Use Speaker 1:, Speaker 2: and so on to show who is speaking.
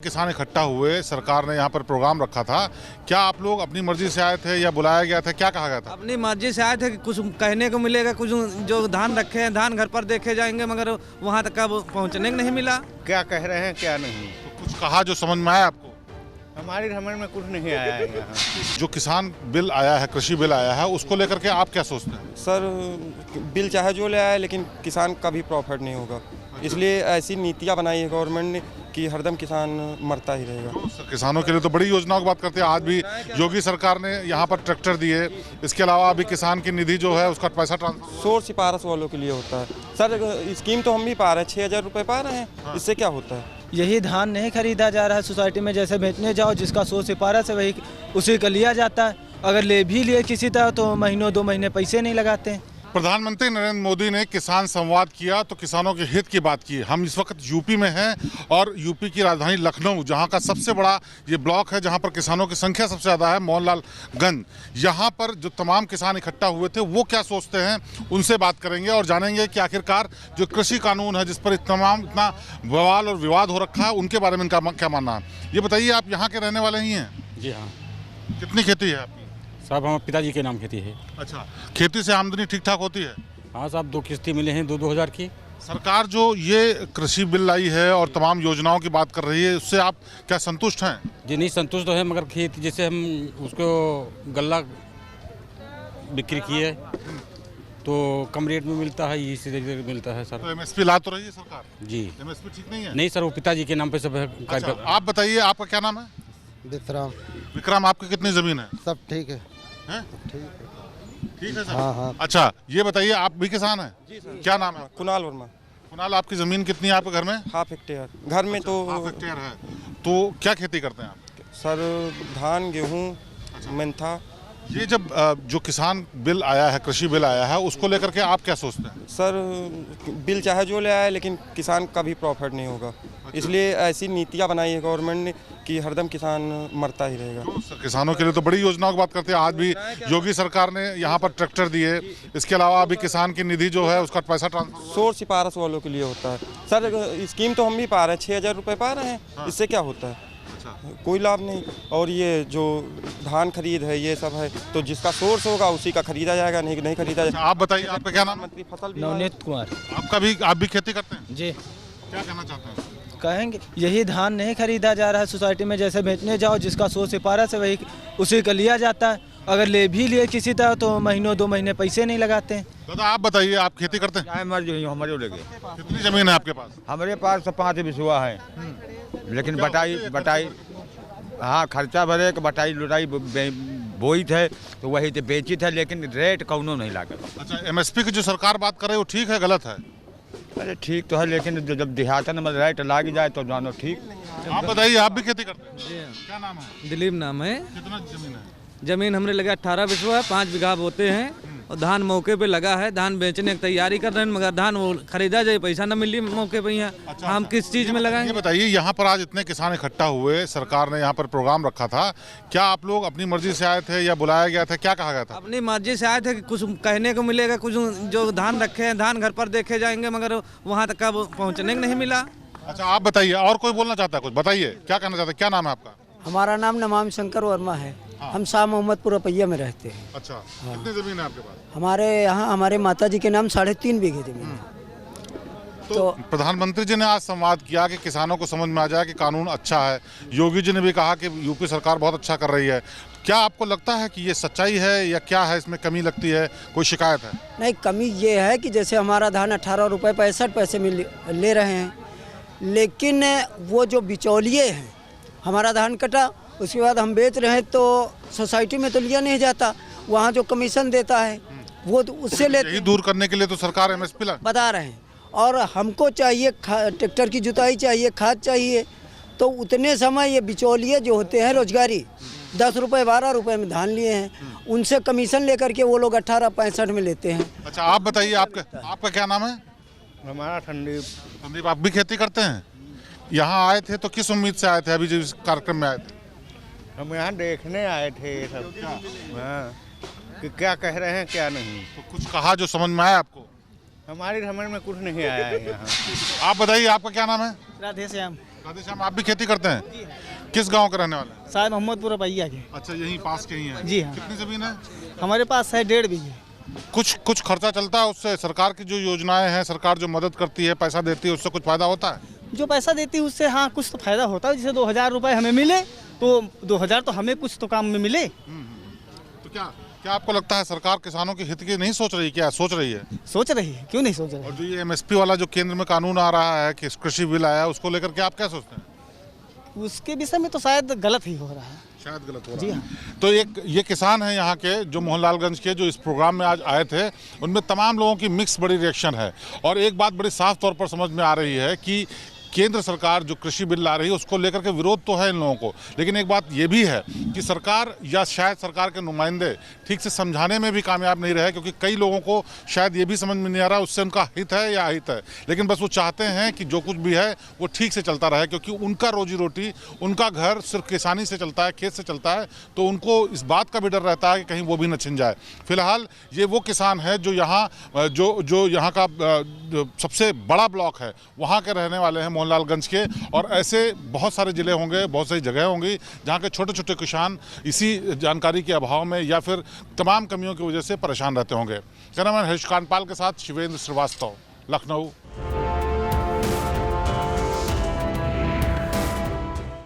Speaker 1: किसान इकट्ठा हुए, सरकार ने यहाँ पर प्रोग्राम रखा था। क्या आप लोग अपनी मर्जी से आए थे या बुलाया गया था, क्या कहा गया था?
Speaker 2: अपनी मर्जी से आए थे कि कुछ कहने को मिलेगा, कुछ जो धान रखे हैं धान घर पर देखे जाएंगे, मगर वहाँ तक कब पहुँचने को नहीं मिला।
Speaker 3: क्या कह रहे हैं क्या नहीं,
Speaker 1: तो कुछ कहा जो समझ में आया आपको?
Speaker 3: हमारी समझ में कुछ नहीं आया है यहाँ।
Speaker 1: जो किसान बिल आया है, कृषि बिल आया है, उसको लेकर के आप क्या सोचते हैं?
Speaker 4: सर बिल चाहे जो ले आए लेकिन किसान का भी प्रॉफिट नहीं होगा, इसलिए ऐसी नीतियाँ बनाई है गवर्नमेंट ने कि हरदम किसान मरता ही रहेगा।
Speaker 1: सर, किसानों के लिए तो बड़ी योजनाओं की बात करते हैं। आज भी योगी सरकार ने यहाँ पर ट्रैक्टर दिए, इसके अलावा अभी किसान की निधि जो है उसका पैसा ट्रांसफर।
Speaker 4: सोर्स सिफारस वालों के लिए होता है सर, स्कीम तो हम भी पा रहे हैं, 6,000 रुपये पा रहे हैं। इससे क्या होता है?
Speaker 2: यही धान नहीं खरीदा जा रहा है सोसाइटी में, जैसे बेचने जाओ जिसका 100 सिफारिश है वही उसी का लिया जाता है। अगर ले भी लिए किसी तरह तो महीनों 2 महीने पैसे नहीं लगाते हैं।
Speaker 1: प्रधानमंत्री नरेंद्र मोदी ने किसान संवाद किया तो किसानों के हित की बात की। हम इस वक्त यूपी में हैं और यूपी की राजधानी लखनऊ, जहां का सबसे बड़ा ये ब्लॉक है, जहां पर किसानों की संख्या सबसे ज़्यादा है, मोहनलालगंज। यहां पर जो तमाम किसान इकट्ठा हुए थे वो क्या सोचते हैं, उनसे बात करेंगे और जानेंगे कि आखिरकार जो कृषि कानून है जिस पर इतना बवाल और विवाद हो रखा है, उनके बारे में इनका क्या मानना है। ये बताइए, आप यहाँ के रहने वाले ही हैं?
Speaker 5: जी हाँ,
Speaker 1: कितनी खेती है आपकी?
Speaker 5: साहब हमारे पिताजी के नाम खेती है।
Speaker 1: अच्छा, खेती से आमदनी ठीक ठाक होती है?
Speaker 5: हाँ साहब, 2 किस्तें मिले हैं 2-2 हज़ार की।
Speaker 1: सरकार जो ये कृषि बिल लाई है और तमाम योजनाओं की बात कर रही है, उससे आप क्या संतुष्ट हैं?
Speaker 5: जी नहीं, संतुष्ट तो है, मगर खेती जैसे हम उसको गल्ला बिक्री किए तो कम रेट में मिलता है, इसी रेट में मिलता है सर।
Speaker 1: तो एमएसपी ला तो रही है सरकार?
Speaker 5: जी
Speaker 1: एमएसपी ठीक नहीं है?
Speaker 5: नहीं सर, वो पिताजी के नाम पे सब है।
Speaker 1: अच्छा, आप बताइए, आपका क्या नाम है?
Speaker 6: विक्रम।
Speaker 1: विक्रम, आपकी कितनी जमीन है?
Speaker 6: सब ठीक है।
Speaker 1: हैं? ठीक है सर।
Speaker 6: हाँ हाँ।
Speaker 1: अच्छा, ये बताइए, आप भी किसान हैं?
Speaker 4: जी सर।
Speaker 1: क्या नाम है?
Speaker 4: कुणाल वर्मा।
Speaker 1: कुणाल, आपकी जमीन कितनी है आपके घर में?
Speaker 4: हाफ हेक्टेयर घर में। तो
Speaker 1: हाफ हेक्टेयर है। तो क्या खेती करते हैं आप?
Speaker 4: सर धान, गेहूँ, मेंथा।
Speaker 1: ये जब जो किसान बिल आया है, कृषि बिल आया है, उसको लेकर के आप क्या सोचते हैं?
Speaker 4: सर बिल चाहे जो ले आए लेकिन किसान का भी प्रॉफिट नहीं होगा, इसलिए ऐसी नीतियाँ बनाई है गवर्नमेंट ने कि हरदम किसान मरता ही रहेगा।
Speaker 1: सर, किसानों के लिए तो बड़ी योजनाओं की बात करते हैं। आज भी योगी सरकार ने यहाँ पर ट्रैक्टर दिए, इसके अलावा अभी किसान की निधि जो है उसका पैसा ट्रांसफर।
Speaker 4: सोर्स सिफारस वालों के लिए होता है सर, स्कीम तो हम भी पा रहे हैं, 6,000 रुपये पा रहे हैं। इससे क्या होता है? कोई लाभ नहीं। और ये जो धान खरीद है ये सब है, तो जिसका सोर्स होगा उसी का खरीदा जाएगा, नहीं खरीदा जाएगा।
Speaker 1: आप बताइए, आपका क्या नाम है?
Speaker 4: मंत्री फसल
Speaker 2: नवनीत कुमार।
Speaker 1: आप भी खेती करते हैं?
Speaker 2: जी,
Speaker 1: क्या कहना चाहते हैं?
Speaker 2: कहेंगे यही धान नहीं खरीदा जा रहा है सोसाइटी में, जैसे बेचने जाओ जिसका 100 सिफारिश है वही उसी का लिया जाता है। अगर ले भी लिए किसी तरह तो महीनों 2 महीने पैसे नहीं लगाते हैं।
Speaker 1: दादा, आप बताइए, आप खेती करते हैं?
Speaker 6: हमारे लगे
Speaker 1: कितनी जमीन है आपके पास?
Speaker 6: हमारे पास तो 5 बिसवा है, लेकिन बटाई हाँ खर्चा भरे के बटाई लुटाई बोई थे तो वही तो बेची थे, लेकिन रेट कौनो नहीं लागल।
Speaker 1: अच्छा, एमएसपी की जो सरकार बात कर रही है वो ठीक है गलत है?
Speaker 6: अरे ठीक तो है, लेकिन जब देहातन में रेट लाग जाए तो जानो ठीक।
Speaker 1: आप बताइए, आप भी खेती करते हैं? क्या नाम है?
Speaker 2: दिलीप नाम है।
Speaker 1: कितना जमीन है?
Speaker 2: जमीन हमने लगा 18 बिस्वा है, 5 बीघा बोते हैं और धान मौके पे लगा है। धान बेचने की तैयारी कर रहे हैं, मगर धान वो खरीदा जाए, पैसा न मिली मौके पे। यहाँ हम किस चीज़ में लगाएंगे?
Speaker 1: ये बताइए, यहाँ पर आज इतने किसान इकट्ठा हुए, सरकार ने यहाँ पर प्रोग्राम रखा था। क्या आप लोग अपनी मर्जी से आए थे या बुलाया गया था, क्या कहा गया था?
Speaker 2: अपनी मर्जी से आए थे कि कुछ कहने को मिलेगा, कुछ जो धान रखे हैं धान घर पर देखे जाएंगे, मगर वहाँ तक कब पहुँचने को नहीं मिला।
Speaker 1: अच्छा, आप बताइए, और कोई बोलना चाहता है कुछ? बताइए, क्या कहना चाहते हैं? क्या नाम है आपका?
Speaker 7: हमारा नाम नमामि शंकर वर्मा है। हम शाह मोहम्मदपुर रुपैया में रहते हैं।
Speaker 1: अच्छा, कितनी जमीन है आपके पास?
Speaker 7: हमारे यहाँ हमारे माताजी के नाम 3.5 बीघे जमीन है।
Speaker 1: तो प्रधानमंत्री जी ने आज संवाद किया कि किसानों को समझ में आ जाए कि कानून अच्छा है। योगी जी ने भी कहा कि यूपी सरकार बहुत अच्छा कर रही है। क्या आपको लगता है कि ये सच्चाई है या क्या है, इसमें कमी लगती है, कोई शिकायत है?
Speaker 7: नहीं, कमी ये है कि जैसे हमारा धान 18 रुपये 65 पैसे में ले रहे हैं, लेकिन वो जो बिचौलिए हैं, हमारा धान कटा उसके बाद हम बेच रहे हैं तो सोसाइटी में तो लिया नहीं जाता, वहाँ जो कमीशन देता है वो तो उससे लेते।
Speaker 1: यही दूर करने के लिए तो सरकार एमएसपी
Speaker 7: बता रहे हैं। और हमको चाहिए ट्रैक्टर की जुताई चाहिए, खाद चाहिए, तो उतने समय ये बिचौलिए जो होते हैं रोजगारी 10 रुपये 12 रुपये में धान लिए हैं, उनसे कमीशन लेकर के वो लोग 18-65 में लेते हैं।
Speaker 1: अच्छा, आप बताइए, आपका क्या नाम है?
Speaker 3: हमारा संदीप।
Speaker 1: संदीप, आप भी खेती करते हैं? यहाँ आए थे तो किस उम्मीद से आए थे? अभी जो इस कार्यक्रम में आए थे?
Speaker 3: हम यहाँ देखने आए थे ये सब। हाँ, कि क्या कह रहे हैं क्या नहीं।
Speaker 1: तो कुछ कहा जो समझ में आया आपको?
Speaker 3: हमारी समझ में कुछ नहीं आया है यहाँ।
Speaker 1: आप बताइए, आपका क्या नाम है?
Speaker 2: राधे श्याम।
Speaker 1: राधे श्याम, आप भी खेती करते हैं? किस गांव के रहने वाले हैं?
Speaker 8: शायद मोहम्मदपुर पैया के।
Speaker 1: अच्छा, यहीं पास के ही हैं?
Speaker 8: जी हाँ।
Speaker 1: कितनी जमीन है?
Speaker 8: हमारे पास है 1.5 बीघे।
Speaker 1: कुछ खर्चा चलता है उससे? सरकार की जो योजनाएं हैं, सरकार जो मदद करती है, पैसा देती है, उससे कुछ फायदा होता है?
Speaker 8: जो पैसा देती है उससे हाँ कुछ तो फायदा होता है। जैसे 2000 रुपये हमें मिले तो 2000 तो हमें कुछ तो काम में मिले।
Speaker 1: तो क्या आपको लगता है सरकार किसानों के हित की नहीं सोच रही? क्या सोच रही है?
Speaker 8: सोच रही है, क्यों नहीं सोच रही।
Speaker 1: और जो ये MSP वाला जो केंद्र में कानून आ रहा है कि कृषि बिल आया, उसको लेकर के आप क्या सोचते हैं?
Speaker 8: उसके विषय में तो शायद गलत ही हो रहा है।
Speaker 1: शायद गलत हो
Speaker 8: जी
Speaker 1: रहा है।
Speaker 8: हाँ।
Speaker 1: तो एक ये किसान हैं यहाँ के जो मोहनलालगंज के, जो इस प्रोग्राम में आज आए थे, उनमें तमाम लोगों की मिक्स बड़ी रिएक्शन है। और एक बात बड़ी साफ तौर पर समझ में आ रही है कि केंद्र सरकार जो कृषि बिल ला रही है उसको लेकर के विरोध तो है इन लोगों को, लेकिन एक बात ये भी है कि सरकार या शायद सरकार के नुमाइंदे ठीक से समझाने में भी कामयाब नहीं रहे, क्योंकि कई लोगों को शायद ये भी समझ में नहीं आ रहा उससे उनका हित है या अहित है, लेकिन बस वो चाहते हैं कि जो कुछ भी है वो ठीक से चलता रहे, क्योंकि उनका रोजी रोटी, उनका घर सिर्फ किसानी से चलता है, खेत से चलता है, तो उनको इस बात का भी डर रहता है कि कहीं वो भी न छिन जाए। फिलहाल ये वो किसान है जो यहाँ जो यहाँ का सबसे बड़ा ब्लॉक है वहाँ के रहने वाले हैं, मोहनलालगंज के। और ऐसे बहुत सारे ज़िले होंगे, बहुत सारी जगह होंगी जहाँ के छोटे छोटे किसान इसी जानकारी के अभाव में या फिर तमाम कमियों की वजह से परेशान रहते होंगे। कैमरामैन हरीश कांडपाल के साथ शिवेंद्र श्रीवास्तव, लखनऊ।